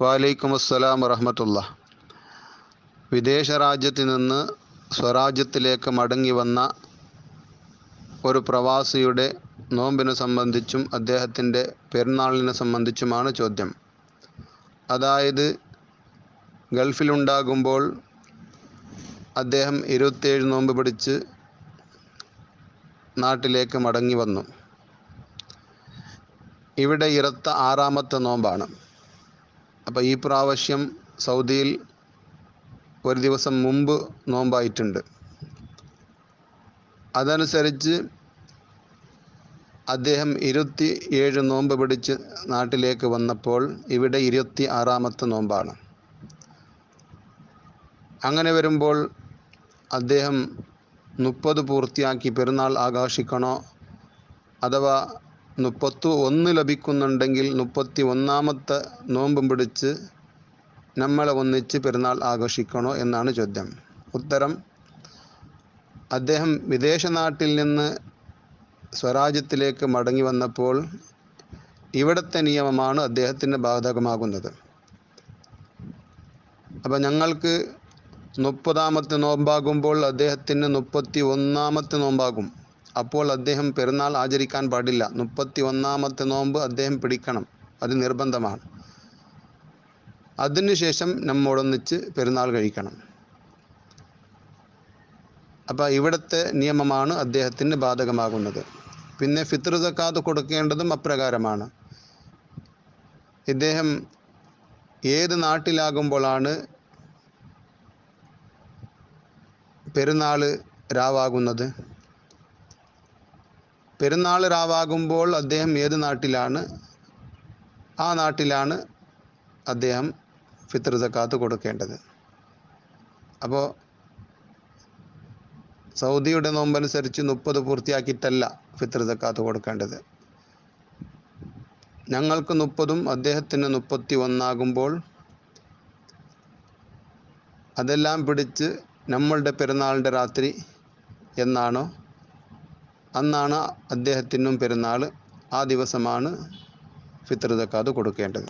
വലൈക്കും അസ്സലാം വറഹ്മത്തുള്ളാഹി. വിദേശ രാജ്യത്തിൽ നിന്ന് സ്വരാജ്യത്തിലേക്ക് മടങ്ങി വന്ന ഒരു പ്രവാസിയുടെ നോമ്പിനെ സംബന്ധിച്ചും അദ്ദേഹത്തിൻ്റെ പെരുന്നാളിനെ സംബന്ധിച്ചുമാണ് ചോദ്യം. അതായത് ഗൾഫിലുണ്ടാകുമ്പോൾ അദ്ദേഹം 27 നോമ്പ് പിടിച്ച് നാട്ടിലേക്ക് മടങ്ങി വന്നു. ഇവിടെ ഇറത്ത 6ാമത്തെ നോമ്പാണ്. അപ്പോൾ ഈ പ്രാവശ്യം സൗദിയിൽ ഒരു ദിവസം മുമ്പ് നോമ്പായിട്ടുണ്ട്. അതനുസരിച്ച് അദ്ദേഹം 27 നോമ്പ് പിടിച്ച് നാട്ടിലേക്ക് വന്നപ്പോൾ ഇവിടെ 26ാമത്തെ നോമ്പാണ്. അങ്ങനെ വരുമ്പോൾ അദ്ദേഹം 30 പൂർത്തിയാക്കി പെരുന്നാൾ ആഘോഷിക്കണോ, അഥവാ 31 ലഭിക്കുന്നുണ്ടെങ്കിൽ 31ാമത്തെ നോമ്പും പിടിച്ച് നമ്മളെ ഒന്നിച്ച് പെരുന്നാൾ ആഘോഷിക്കണോ എന്നാണ് ചോദ്യം. ഉത്തരം, അദ്ദേഹം വിദേശ നാട്ടിൽ നിന്ന് സ്വരാജ്യത്തിലേക്ക് മടങ്ങി വന്നപ്പോൾ ഇവിടുത്തെ നിയമമാണ് അദ്ദേഹത്തിന് ബാധകമാകുന്നത്. അപ്പോൾ ഞങ്ങൾക്ക് 30ാമത്തെ നോമ്പാകുമ്പോൾ അദ്ദേഹത്തിന് 31ാമത്തെ നോമ്പാകും. അപ്പോൾ അദ്ദേഹം പെരുന്നാൾ ആചരിക്കാൻ പാടില്ല. 31ാമത്തെ നോമ്പ് അദ്ദേഹം പിടിക്കണം, അത് നിർബന്ധമാണ്. അതിനുശേഷം നമ്മോടൊന്നിച്ച് പെരുന്നാൾ കഴിക്കണം. അപ്പോൾ ഇവിടുത്തെ നിയമമാണ് അദ്ദേഹത്തിന് ബാധകമാകുന്നത്. പിന്നെ ഫിത്ർ സക്കാത്ത് കൊടുക്കേണ്ടതും അപ്രകാരമാണ്. ഇദ്ദേഹം ഏത് നാട്ടിലാകുമ്പോഴാണ് പെരുന്നാൾ രാവാകുന്നത്? പെരുന്നാൾ രാവാകുമ്പോൾ അദ്ദേഹം ഏത് നാട്ടിലാണ്, ആ നാട്ടിലാണ് അദ്ദേഹം ഫിത്ർ സക്കാത്ത് കൊടുക്കേണ്ടത്. അപ്പോൾ സൗദിയുടെ നോമ്പനുസരിച്ച് 30 പൂർത്തിയാക്കിയിട്ടല്ല ഫിത്ർ സക്കാത്ത് കൊടുക്കേണ്ടത്. ഞങ്ങൾക്ക് 30ഉം അദ്ദേഹത്തിന് 31ആകുമ്പോൾ അതെല്ലാം പിടിച്ച് നമ്മളുടെ പെരുന്നാളിൻ്റെ രാത്രി എന്നാണോ അന്നാണ് അദ്ദേഹത്തിനും പെരുന്നാൾ. ആ ദിവസമാണ് ഫിത്ർ സക്കാത്ത് കൊടുക്കേണ്ടത്.